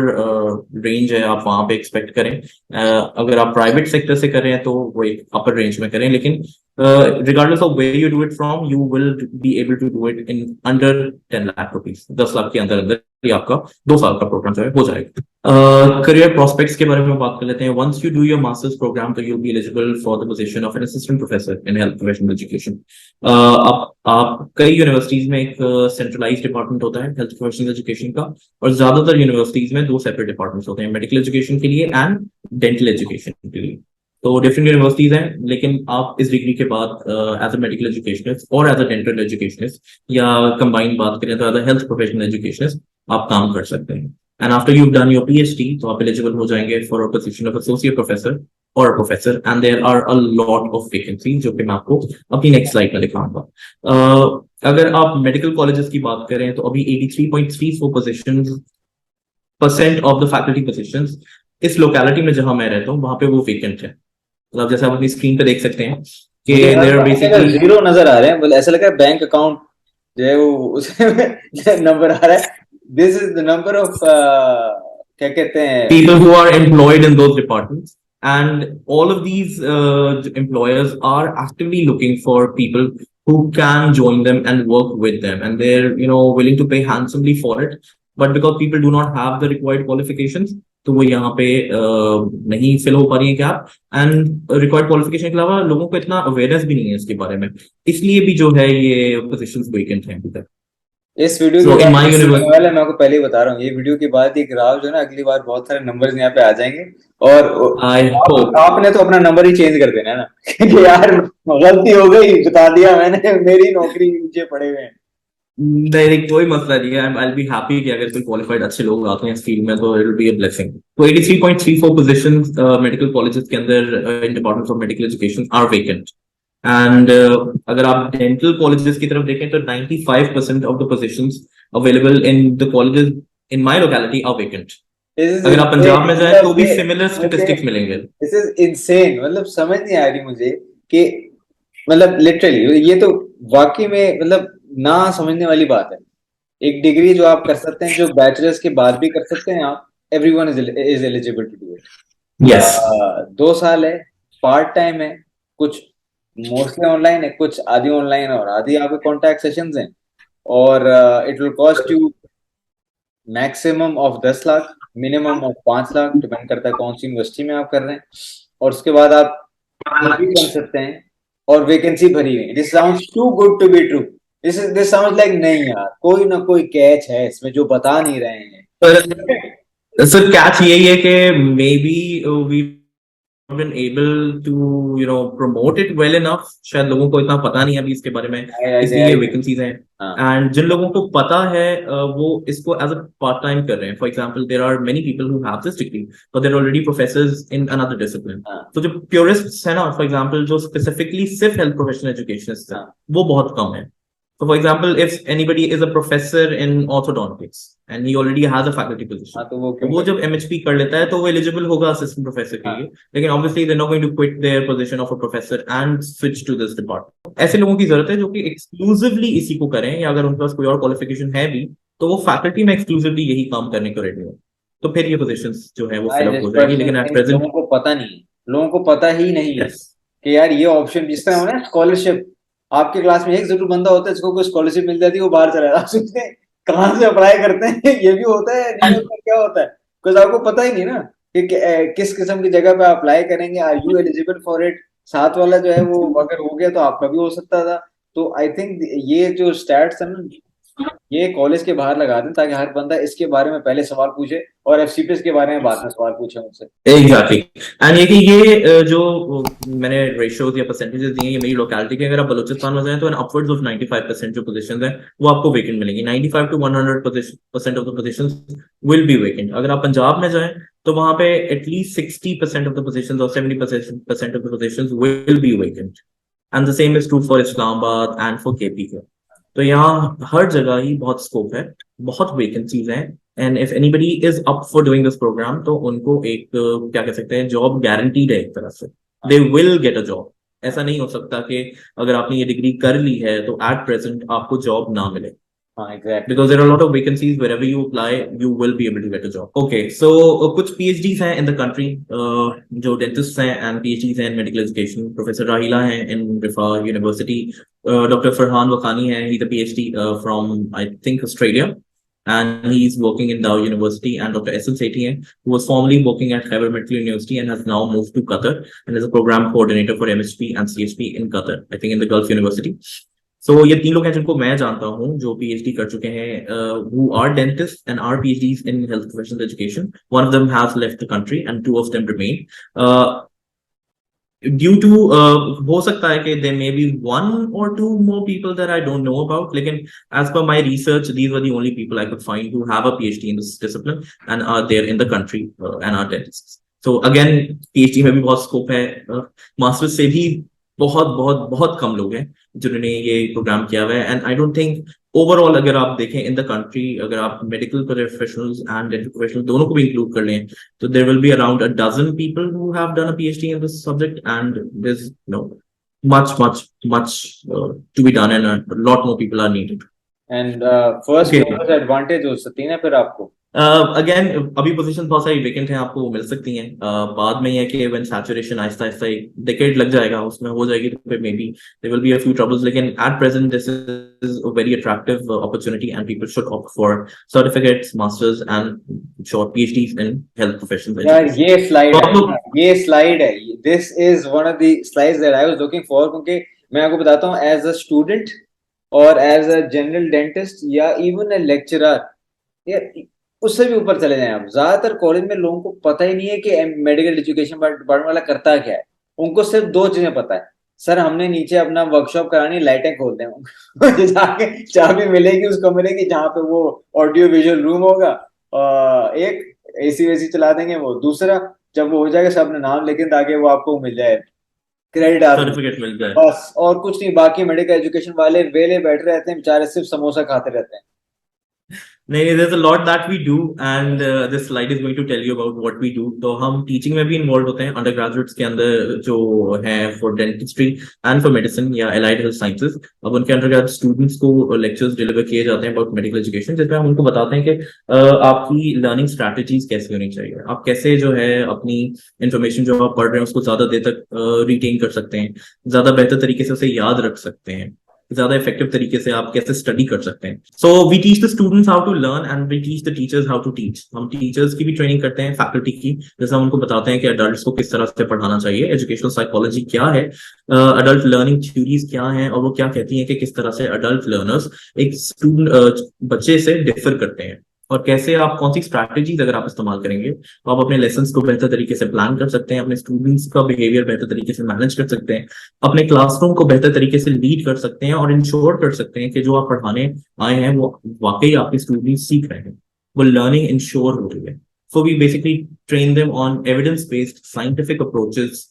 रेंज है आप वहां पे एक्सपेक्ट करें। अगर आप प्राइवेट सेक्टर से कर रहे हैं तो वो एक अपर रेंज में करें, लेकिन regardless of where you do it from, you will be able to do it in under 10 lakh rupees, 10 lakh के अंदर अंदर ही आपका 2 साल का प्रोग्राम जो है हो जाएगा। करियर प्रोस्पेक्ट्स के बारे में बात कर लेते हैं। Once you do your masters programme तो you'll be eligible for the position of an assistant professor in health professional education। आप कई यूनिवर्सिटीज में एक सेंट्रलाइज डिपार्टमेंट होता है हेल्थ प्रोफेशनल एजुकेशन का, और ज्यादातर यूनिवर्सिटीज में 2 सेपरेट डिपार्टमेंट्स होते हैं, मेडिकल एजुकेशन के लिए एंड डेंटल एजुकेशन के लिए। तो डिफरेंट यूनिवर्सिटीज हैं, लेकिन आप इस डिग्री के बाद एज अ मेडिकल एजुकेशनिस्ट और एज अ डेंटल एजुकेशनिस्ट, या कंबाइंड बात करें तो as a health professional educationist आप काम कर सकते हैं। And after you done your PhD तो आप एलिजिबल हो जाएंगे for a position of associate professor और professor, and there are a lot of vacancy जो कि मैं आपको अपनी नेक्स्ट स्लाइड में दिखाऊंगा। अगर आप मेडिकल कॉलेजेस की बात करें तो अभी 83.34 percent of the faculty positions इस लोकेलिटी में जहां मैं रहता हूँ वहां पे वो वेकेंट है। मतलब जैसे आप अपनी स्क्रीन पे देख सकते हैं कि मुझे देयर बेसिकली जीरो नजर आ रहे हैं, बोले ऐसा लग रहा है बैंक अकाउंट जो है वो उसमें नंबर आ रहा है, this is the number of क्या कहते हैं। people who are employed in those departments, and all of these employers are actively looking for people who can join them and work with them, and they're willing to pay handsomely for it, but because people do not have the required qualifications तो वो यहाँ पे नहीं fill हो पा रही है gap. And required qualification के अलावा लोगों को इतना अवेयरनेस भी नहीं है इसके बारे में, इसलिए भी जो है ये पोजीशंस वेकेंट हैं अभी तक। इस वीडियो के सो इन बाद माय यूनिवर्सिटी वाला मैं आपको पहले ही बता रहा हूँ, ये वीडियो के बाद ये ग्राफ जो है ना अगली बार बहुत सारे नंबर्स यहाँ पे आ जाएंगे, और आई होप आपने तो अपना नंबर ही चेंज कर देना है ना कि यार गलती हो गई, बता दिया मैंने, मेरी नौकरी नीचे पड़े हुए हैं। नहीं, कोई मसला नहीं है। आई बी हैप्पी कि अगर कोई क्वालिफाइड अच्छे लोग आते हैं इस फील्ड में तो it will be a blessing. तो 83.34 पोजीशंस मेडिकल कॉलेजेस के अंदर in departments of medical education are vacant. And अगर आप डेंटल कॉलेजेस की तरफ देखें तो 95% of the positions available in the colleges in my locality are vacant. अगर आप पंजाब में जाए तो भी सिमिलर स्टेटिस्टिक्स मिलेंगे। दिस इज इनसेन, मतलब समझ नहीं आ रही मुझे कि मतलब लिटरली ये तो वाकई में मतलब ना समझने वाली बात है। एक डिग्री जो आप कर सकते हैं, जो बैचलर्स के बाद भी कर सकते हैं आप, everyone is eligible to do it. Yes 2 साल है, पार्ट टाइम है, कुछ मोस्टली ऑनलाइन है, कुछ आधी ऑनलाइन और आधी आपके कॉन्टैक्ट सेशंस हैं, और it will cost you maximum of 10 lakh, minimum of 5 lakh, depend करता है कौन सी यूनिवर्सिटी में आप कर रहे हैं, और उसके बाद आप खुद भी बन सकते हैं, और वैकेंसी भरी हुई है। This sounds too good to be true. This sounds like नहीं यार, कोई ना कोई कैच है इसमें जो बता नहीं रहे हैं। सर कैच यही है कि maybe we been able to promote it well enough, शायद लोगों को इतना पता नहीं है अभी इसके बारे में, इसलिए वैकेंसीज हैं। एंड जिन लोगों को पता है वो इसको एज अ पार्ट टाइम कर रहे हैं। For example there are many people who have this degree but there already professors in another discipline. तो जो प्योरिस्ट्स है ना, फॉर एग्जांपल जो स्पेसिफिकली सिर्फ हेल्थ प्रोफेशनल एजुकेशनिस्ट है वो बहुत कम है। So, for example, if anybody is a professor in orthodontics and he already has a faculty position, तो वो जब MHP कर लेता है तो वो eligible होगा assistant professor के लिए, लेकिन obviously they're not going to quit their position of a professor and switch to this department। ऐसे लोगों की जरूरत है जो कि exclusively इसी को करें, या अगर उनके पास कोई और qualification है भी तो वो faculty में exclusively यही काम करने को ready हो, तो फिर ये positions जो है वो fill up हो जाएगी। लेकिन at present लोगों को पता नहीं, लोगों को पता ही नहीं है yes कि यार ये ऑप्शन जिस तरह होना है स्कॉलरशिप, आपके क्लास में एक जरूर बंदा होता है जिसको कोई स्कॉलरशिप मिल जाती है, वो बाहर चला जाता है, कहाँ से अप्लाई करते हैं ये भी होता है, नहीं होता क्या होता है, बिकॉज आपको पता ही नहीं ना कि किस किस्म की जगह पे अप्लाई करेंगे, are you eligible for it. साथ वाला जो है वो अगर हो गया तो आपका भी हो सकता था। तो आई थिंक ये जो स्टैट्स है ना, ये कॉलेज के बाहर लगा दें ताकि हर बंदा इसके बारे में पहले सवाल पूछे और एफसीपीएस के बारे में बाद में सवाल पूछे मुझसे। एग्जैक्टली। एंड ये कि ये जो मैंने रेशियोज या परसेंटेजेस दिए ये मेरी लोकेलिटी के, अगर आप बलूचिस्तान में जाएं तो अपवर्ड्स ऑफ 95% जो पोजीशंस हैं वो आपको वेकेंट मिलेंगी। 95 to 100% of the positions will be vacant. अगर आप पंजाब में जाएं तो वहां पे एटलीस्ट 60% ऑफ द पोजीशंस और 70% of the positions will be vacant. And the same is true for Islamabad and for KP. तो यहाँ हर जगह ही बहुत स्कोप है, बहुत वैकेंसीज हैं। And if anybody is up for doing this programme तो उनको एक क्या कह सकते हैं, जॉब गारंटीड है एक तरह से। They will get a job. ऐसा नहीं हो सकता कि अगर आपने ये डिग्री कर ली है तो एट प्रेजेंट आपको जॉब ना मिले। हाँ exactly. Because there are a lot of vacancies wherever you apply, you will be able to get a job. Okay, so कुछ PhDs हैं in the country, जो dentists हैं and PhDs हैं in medical education. Professor Rahila हैं in Rifa University. Dr. Farhan Wakani हैं, he's a PhD from I think Australia, and he's working in Dow University. And Dr. S. L. Sethi हैं, who was formerly working at Khyber Medical University and has now moved to Qatar and is a program coordinator for MHP and CHP in Qatar, I think in the Gulf University. सो ये तीन लोग हैं जिनको मैं जानता हूँ जो PhD कर चुके हैं, who are dentists and are PhDs in health professional education. One of them has left the country and two of them remain. Due to हो सकता है कि there may be one or two more people that I don't know about, लेकिन as per my research these were the only people I could find who have a PhD in this discipline and are there in the country and are dentists. So again PhD में भी बहुत scope है, masters से भी बहुत बहुत बहुत कम लोग हैं जिन्होंने ये प्रोग्राम किया हुआ है। And I don't think overall अगर आप देखें इन द कंट्री, अगर आप medical professionals and dental professionals दोनों को भी इंक्लूड कर लें तो there will be around a dozen people who have done a PhD in this subject and there is no much much much to be done and a lot more people are needed. And first Okay. Most advantage हो सकती है ना फिर आपको। Again अभी position बहुत सारी vacant हैं, आपको मिल सकती हैं। बाद में ये है कि व्हेन सैचुरेशन आहिस्ता आहिस्ता एक डिकेड लग जाएगा उसमें हो जाएगी तो फिर may be there will be a few troubles, लेकिन at present this is a very attractive opportunity and people should opt for certificates, masters and short PhDs in health professional यार एजुकेशन। ये स्लाइड तो है आप लोग ना, ये slide है, this is one of the slides that I was looking for, क्योंकि मैं आपको बताता हूँ एज अ स्टूडेंट और एज अ जनरल डेंटिस्ट या इवन अ लेक्चरर, या उससे भी ऊपर चले जाएं आप, ज्यादातर कॉलेज में लोगों को पता ही नहीं है कि मेडिकल एजुकेशन डिपार्टमेंट वाला करता क्या है। उनको सिर्फ दो चीजें पता है, सर हमने नीचे अपना वर्कशॉप करानी, लाइटें खोल दें जाके चाबी मिलेगी उस कमरे की जहाँ पे वो ऑडियो विजुअल रूम होगा, एक एसी वेसी चला देंगे वो, दूसरा जब वो हो जाएगा सब अपना नाम लेकिन ताकि वो आपको मिल जाए क्रेडिट आदमी, सर्टिफिकेट मिल जाए। बस और कुछ नहीं। बाकी मेडिकल एजुकेशन वाले वेले बैठे रहते हैं बेचारे, सिर्फ समोसा खाते रहते हैं। नहीं, there's a lot that we do and this slide is going to tell you about what we do. तो हम टीचिंग में भी इन्वॉल्व होते हैं अंडर ग्रेजुएट्स के अंदर जो है for dentistry and for medicine या एलाइड हेल्थ साइंसेज। अब उनके अंडर ग्रेजुएट स्टूडेंट्स को लेक्चर्स डिलीवर किए जाते हैं अबाउट मेडिकल एजुकेशन, जिसमें हम उनको बताते हैं कि आपकी लर्निंग स्ट्रैटेजीज कैसे होनी चाहिए, आप कैसे जो है अपनी इंफॉर्मेशन जो आप पढ़ रहे हैं उसको ज्यादा देर तक रिटेन कर सकते हैं, ज्यादा बेहतर तरीके से उसे याद रख सकते हैं, ज्यादा इफेक्टिव तरीके से आप कैसे स्टडी कर सकते हैं। So we teach the students how to learn and we teach the teachers how to teach. हम टीचर्स की भी ट्रेनिंग करते हैं, फैकल्टी की, जैसे हम उनको बताते हैं कि अडल्ट्स को किस तरह से पढ़ाना चाहिए, एजुकेशनल साइकोलॉजी क्या है, अडल्ट लर्निंग थ्योरीज क्या है और वो क्या कहती हैं कि किस तरह से अडल्ट लर्नर्स एक स्टूडेंट बच्चे से डिफर करते हैं और कैसे आप कौन सी स्ट्रैटेजीज अगर आप इस्तेमाल करेंगे तो आप अपने लेसन्स को बेहतर तरीके से प्लान कर सकते हैं, अपने स्टूडेंट्स का बिहेवियर बेहतर तरीके से मैनेज कर सकते हैं, अपने क्लासरूम को बेहतर तरीके से लीड कर सकते हैं और इंश्योर कर सकते हैं कि जो आप पढ़ाने आए हैं वो वाकई आपके स्टूडेंट्स सीख रहे हैं, वो लर्निंग इंश्योर हो रही है। So we basically train them on evidence based scientific approaches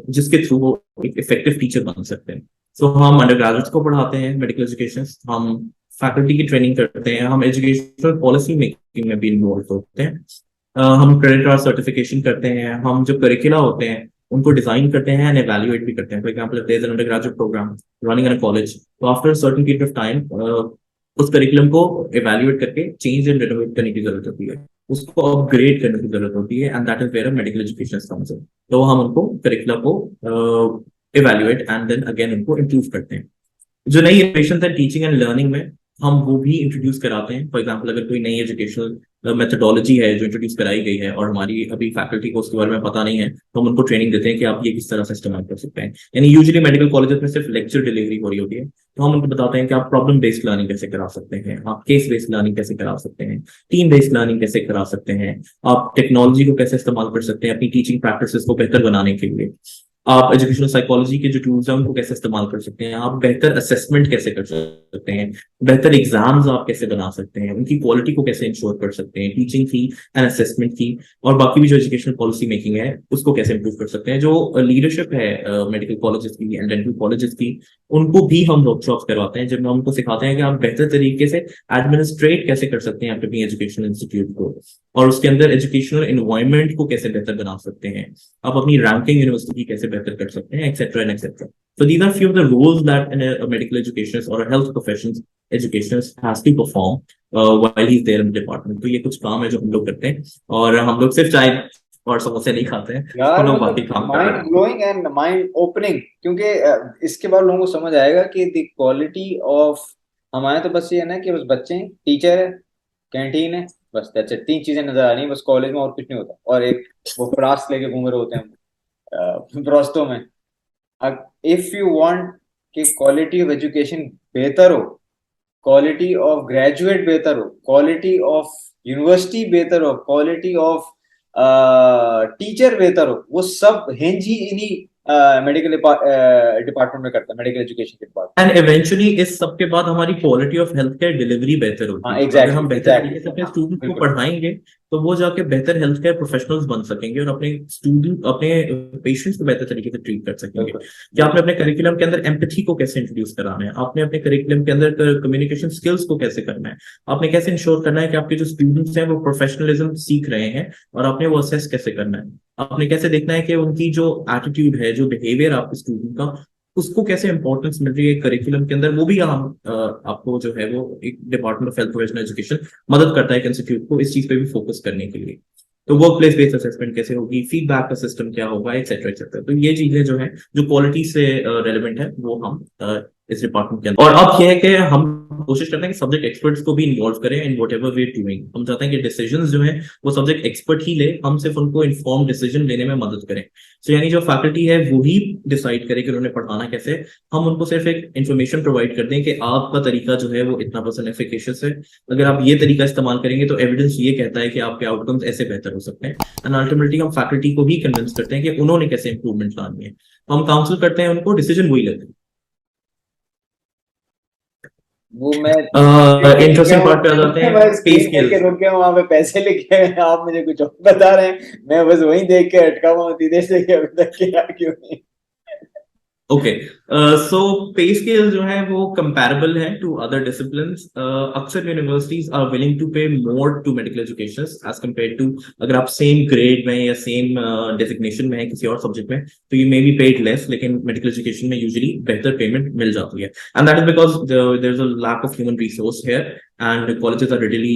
जिसके थ्रू वो एक इफेक्टिव टीचर बन सकते हैं। सो हम अंडर ग्रेजुएट्स को पढ़ाते हैं मेडिकल एजुकेशन, हम फैकल्टी की ट्रेनिंग करते हैं, हम एजुकेशनल पॉलिसी मेकिंग में भी इन्वॉल्व होते हैं, हम क्रेडिट कार्ड सर्टिफिकेशन करते हैं, हम जो करिकुला होते हैं उनको डिजाइन करते हैं एंड एवेल्युएट भी करते हैं। For example if there is an undergraduate program running in a college, तो after certain period of time उस करिकुलम को एवेल्युएट करके चेंज एंड रिनोवेट करने की जरूरत होती है, उसको अपग्रेड करने की जरूरत होती है, and that is where medical education comes in. तो हम उनको करिकुला को एवेल्युएट एंड देन अगेन उनको इम्प्रूव करते हैं। जो नई इनोवेशन है टीचिंग एंड लर्निंग में हम वो भी इंट्रोड्यूस कराते हैं। फॉर एग्जाम्पल अगर कोई नई एजुकेशनल मेथोडोलॉजी है जो इंट्रोड्यूस कराई गई है और हमारी अभी फैकल्टी को उसके बारे में पता नहीं है, तो हम उनको ट्रेनिंग देते हैं कि आप ये किस तरह से इस्तेमाल कर सकते हैं। यानी यूजुअली मेडिकल कॉलेजेस में सिर्फ लेक्चर डिलीवरी हो रही होती है, तो हम उनको बताते हैं कि आप प्रॉब्लम बेस्ड लर्निंग कैसे करा सकते हैं, आप केस बेस्ड लर्निंग कैसे करा सकते हैं, टीम बेस्ड लर्निंग कैसे करा सकते हैं, आप टेक्नोलॉजी को कैसे इस्तेमाल कर सकते हैं अपनी टीचिंग प्रैक्टिसेस को बेहतर बनाने के लिए, आप एजुकेशनल साइकोलॉजी के जो टूल्स हैं उनको कैसे इस्तेमाल कर सकते हैं, आप बेहतर असेसमेंट कैसे कर सकते हैं, बेहतर एग्जाम्स आप कैसे बना सकते हैं, उनकी क्वालिटी को कैसे इंश्योर कर सकते हैं, टीचिंग की एंड असेसमेंट की, और बाकी भी जो एजुकेशनल पॉलिसी मेकिंग है उसको कैसे इंप्रूव कर सकते हैं। जो लीडरशिप है मेडिकल कॉलेजेस की एंड डेंटल कॉलेजेस की, उनको भी हम वर्कशॉप्स करवाते हैं जिनमें हम उनको सिखाते हैं कि आप बेहतर तरीके से एडमिनिस्ट्रेट कैसे कर सकते हैं अपनी एजुकेशनल इंस्टीट्यूट को, और उसके अंदर एजुकेशनल एनवायरनमेंट को कैसे बेहतर बना सकते हैं, आप अपनी रैंकिंग यूनिवर्सिटी कैसे बेहतर कर सकते हैं, etcetera and etcetera. So these are few of the roles that a medical educationist or a health professions educationist has to perform while he's there in the department. तो ये कुछ काम है जो हम लोग करते हैं, और हम लोग सिर्फ चाय और समोसे नहीं खाते हैं, हम यार लोग बाकी मतलब काम कर रहे माइंड हैं। ब्लोइंग एंड माइंड ओपनिंग, क्योंकि इसके बाद लोगों को समझ आएगा कि द क्वालिटी ऑफ हमारे तो बस ये है ना कि बस बच्चे हैं, टीचर है, कैंटीन है, बस दैट्स इट। तीन चीजें नजर आ रही हैं बस कॉलेज में, और कुछ नहीं होता। और एक वो फ्लास्क लेके घूम रहे होते हैं रास्तों में। इफ यू वांट कि क्वालिटी ऑफ एजुकेशन बेहतर हो, क्वालिटी ऑफ ग्रेजुएट बेहतर हो, क्वालिटी ऑफ यूनिवर्सिटी बेहतर हो, क्वालिटी ऑफ टीचर बेहतर हो, वो सब हिंज ही इन्हीं मेडिकल डिपार्टमेंट में करता है, मेडिकल एजुकेशन के डिपार्टमेंट। एंड इवेंचुअली इस सब के बाद हमारी quality of health care delivery बेहतर हाँ होगी। अगर एग्जैक्टली हम बेहतर एग्जैक्टली, तरीके से अपने हाँ स्टूडेंट को बिल्कुल। पढ़ाएंगे, तो वो जाके बेहतर हेल्थ केयर प्रोफेशनल्स बन सकेंगे और अपने स्टूडेंट अपने पेशेंट्स को बेहतर तरीके से ट्रीट कर सकेंगे। बिल्कुल कि बिल्कुल। आपने अपने करिकुलम के अंदर एम्पैथी को कैसे इंट्रोड्यूस कराना है, आपने अपने करिकुलम के अंदर कम्युनिकेशन स्किल्स को कैसे करना है, आपने कैसे इंश्योर करना है कि आपके जो स्टूडेंट्स हैं वो प्रोफेशनलिज्म सीख रहे हैं, और आपने वो असेस कैसे करना है, आपने कैसे देखना है कि उनकी जो एटीट्यूड है, जो बिहेवियर आपके स्टूडेंट का, उसको कैसे इंपॉर्टेंस मिल रही है करिकुलम के अंदर, वो भी हम आपको जो है वो एक department of health professional education मदद करता है इंस्टीट्यूट को इस चीज पे भी फोकस करने के लिए। तो वर्क प्लेस बेस्ड असेसमेंट कैसे होगी, फीडबैक का सिस्टम क्या होगा, एक्सेट्रा एक्सेट्रा। तो ये चीजें जो है जो क्वालिटी से रेलिवेंट है वो हम इस डिपार्टमेंट के अंदर। और अब यह है कि हम कोशिश करते हैं कि सब्जेक्ट एक्सपर्ट्स को भी इन्वॉल्व करें in whatever we are doing. हम चाहते हैं कि डिसीजंस जो है वो सब्जेक्ट एक्सपर्ट ही ले, हम सिर्फ उनको इन्फॉर्म डिसीजन लेने में मदद करें। तो यानी जो फैकल्टी है वो ही डिसाइड करे कि उन्होंने पढ़ाना कैसे, हम उनको सिर्फ एक इन्फॉर्मेशन प्रोवाइड कर दें कि आपका तरीका जो है वो इतना परसेंट एफिकेशियस है, अगर आप ये तरीका इस्तेमाल करेंगे तो एविडेंस ये कहता है कि आपके आउटकम्स ऐसे बेहतर हो सकते हैं। एंड अल्टीमेटली हम फैकल्टी को ही कन्विंस करते हैं कि उन्होंने कैसे इंप्रूवमेंट लानी है, तो हम काउंसिल करते हैं उनको, डिसीजन वही लेते वो मैं हैं। स्क्रीन पे रुक गया इंटरेस्टिंग पार्ट पे आ जाते हूँ हैं, मैं पे स्क्रीन देख के स्केल्स। रुक गया हूँ, वहां पे पैसे लिखे हैं, आप मुझे कुछ और बता रहे हैं, मैं बस वहीं देख के अटका हुआ हूँ इतनी देर से कि अभी तक क्या क्यों नहीं। ओके, सो पे स्केल जो है वो कंपैरेबल है टू अदर डिसिप्लिन्स। अक्सर universities are willing to pay more to medical education as compare to, अगर आप सेम ग्रेड में या सेम डेजिग्नेशन में है किसी और सब्जेक्ट में, तो you may be paid less, लेकिन मेडिकल एजुकेशन में यूजुअली बेहतर पेमेंट मिल जाती है। And that is because there is a lack of human resource here, and colleges are readily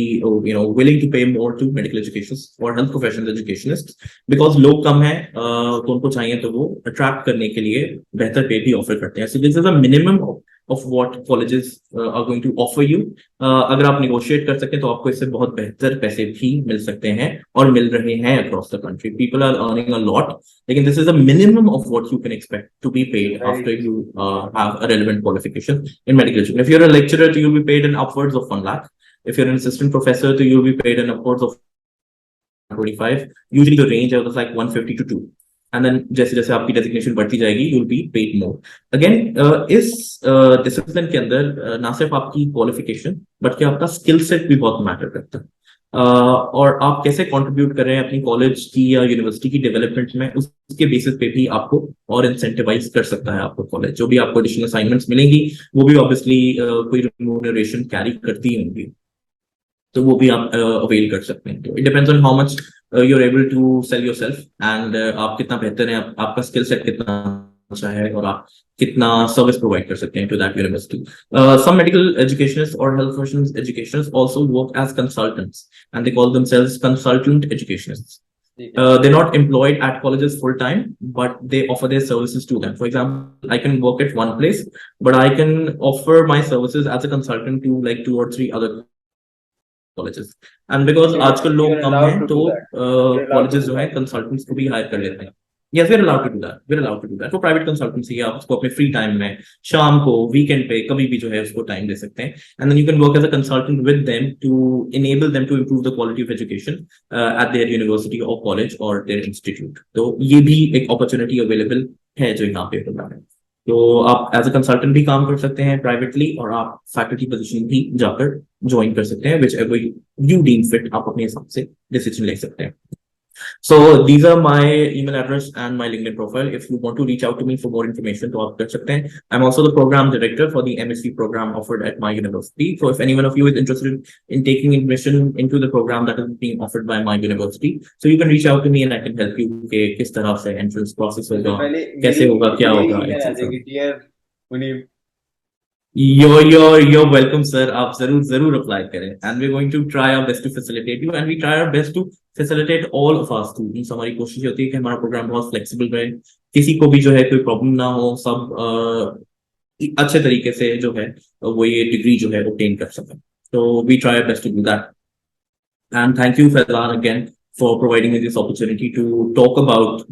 willing to pay more to medical education or health professions educationists, because लोग कम है, तो उनको चाहिए तो वो अट्रैक्ट करने के लिए बेहतर पे भी ऑफर करते हैं। So this is a minimum of what colleges are going to offer you. अगर आप निगोशिएट कर सकें तो आपको इससे बहुत बेहतर पैसे भी मिल सकते हैं और मिल रहे हैं across the country. People are earning a lot, लेकिन this is a minimum of what you can expect to be paid right. After you have a relevant qualification in medical education. If you're a lecturer, you'll be paid in upwards of 1 lakh. If you're an assistant professor, you'll be paid in upwards of 25. Usually the range is like 150 to 2. And then जैसे जैसे आपकी designation बढ़ती जाएगी, you'll be paid more. Again, इस discipline के अंदर ना सिर्फ आपकी क्वालिफिकेशन बल्कि आपका स्किल सेट भी बहुत मैटर करता है। और आप कैसे कंट्रीब्यूट कर रहे हैं अपनी कॉलेज की या यूनिवर्सिटी की डेवलपमेंट में, उसके बेसिस पे भी आपको और इंसेंटिवाइज कर सकता है आपको कॉलेज। जो भी आपको एडिशनल असाइनमेंट्स मिलेंगी वो भी ऑब्वियसली कोई रिम्यूनरेशन कैरी करती होंगी, तो वो भी आप अवेल कर सकते हैं। तो it depends on how much you are able to sell yourself, and आप कितना बेहतर हैं, आपका स्किल सेट कितना अच्छा है, और आप कितना सर्विस प्रोवाइड कर सकते हैं to that university. Some medical educationist और health professionals educationist also work as consultants, and they call themselves consultant educationists. ठीक है। They're not employed at colleges full time, but they offer their services to them. For example, I can work at one place, but I can offer my services as a consultant to like 2 or 3 other colleges. And because आजकल you लोग are कम allowed हैं to तो do that, you are allowed to colleges do जो है that. Consultants को भी higher कर लेते हैं। Yes, we are allowed to do that, we are allowed to do that for private consultancy. आप उसको अपने फ्री टाइम में, शाम को, वीकेंड पे, कभी भी जो है उसको टाइम दे सकते हैं। And then you can work as a consultant with them to enable them to improve the quality of education at their university और कॉलेज और देयर इंस्टीट्यूट। तो ये भी एक अपॉर्चुनिटी अवेलेबल है जो यहाँ पे होता है। तो आप एज अ कंसल्टेंट भी काम कर सकते हैं प्राइवेटली, और आप फैकल्टी पोजीशन भी जाकर ज्वाइन कर सकते हैं, whichever you deem fit. आप अपने हिसाब से डिसीजन ले सकते हैं। So these are my email address and my LinkedIn profile. If you want to reach out to me for more information, तो आप कर सकते हैं. I'm also the program director for the MSc program offered at my university. So if anyone of you is interested in taking admission into the program that is being offered by my university, so you can reach out to me and I can help you कि किस तरह से entrance process सबसे होगा, पहले कैसे मेरी होगा, क्या मेरी होगा, ईमेल आ etc. जाएगी, dear Munib. You're welcome, sir. आप जरूर जरूर अप्लाई करें, and we're going to try our best to facilitate you, and we try our best to facilitate all of our students. हमारी कोशिश होती है कि हमारा प्रोग्राम बहुत फ्लेक्सिबल रहे, किसी को भी जो है कोई प्रॉब्लम ना हो, सब अच्छे तरीके से जो है वो ये डिग्री जो है obtain कर सकें। तो we try our best to do that. And thank you, Faizan, again for providing me this opportunity to talk about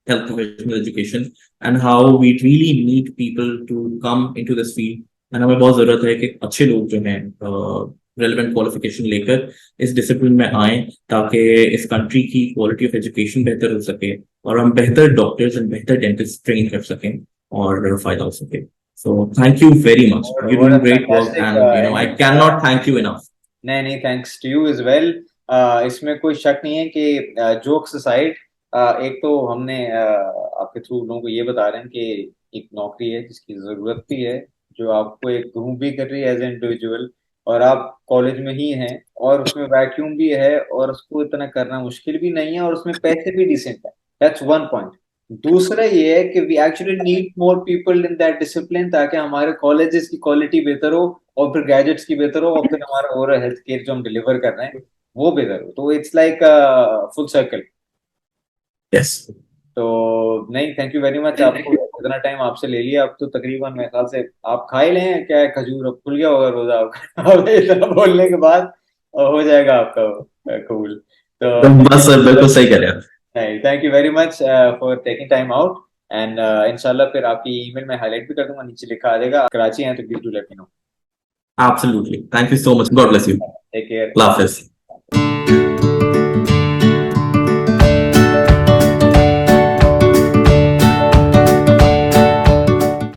health professional education and how we really need people to come into this field. And हमें बहुत जरूरत है कि अच्छे लोग जो हैं relevant qualification लेकर इस डिसिप्लिन में आए, ताकि इस कंट्री की क्वालिटी ऑफ एजुकेशन बेहतर हो सके और हम बेहतर डॉक्टर्स एंड बेहतर डेंटिस्ट ट्रेन कर सकें और फायदा हो सके। So thank you very much. You're what a doing great work, fantastic and I ending. cannot thank you enough. नहीं नहीं, thanks to you is well. इसमें कोई शक नहीं है कि जोक्स असाइड, एक तो हमने आपके थ्रू लोगों को ये बता रहे हैं कि एक नौकरी है जिसकी जरूरत भी है, जो आपको एक ग्रूम भी कर रही है एज ए इंडिविजुअल, और आप कॉलेज में ही हैं, और उसमें वैक्यूम भी है, और उसको इतना करना मुश्किल भी नहीं है, और उसमें पैसे भी डिसेंट है। That's one point. दूसरा ये है कि we actually need more people in that discipline, ताकि हमारे कॉलेजेस की क्वालिटी बेहतर हो, और फिर ग्रेजुएट्स की बेहतर हो, और फिर हमारा ओवरऑल हेल्थ केयर जो हम डिलीवर कर रहे हैं वो बेहतर हो। तो it's like full circle. Yes. तो नहीं, थैंक यू वेरी मच। आपको इतना टाइम आपसे ले लिया, अब तो तकरीबन मेरे ख्याल से आप खा ही लें क्या है, खजूर अब खुल गया होगा रोजा आपका। अब इतना बोलने के बाद हो जाएगा आपका कबूल। तो तो बस सर बिल्कुल सही कह रहे हैं। नहीं, thank you very much for taking time out. And इंशाल्लाह फिर आपकी ईमेल में हाईलाइट भी कर दूंगा, नीचे लिखा आ जाएगा। कराची हैं तो please do let me know. Absolutely. Thank you so much. God bless you. Take care. Allah Hafiz.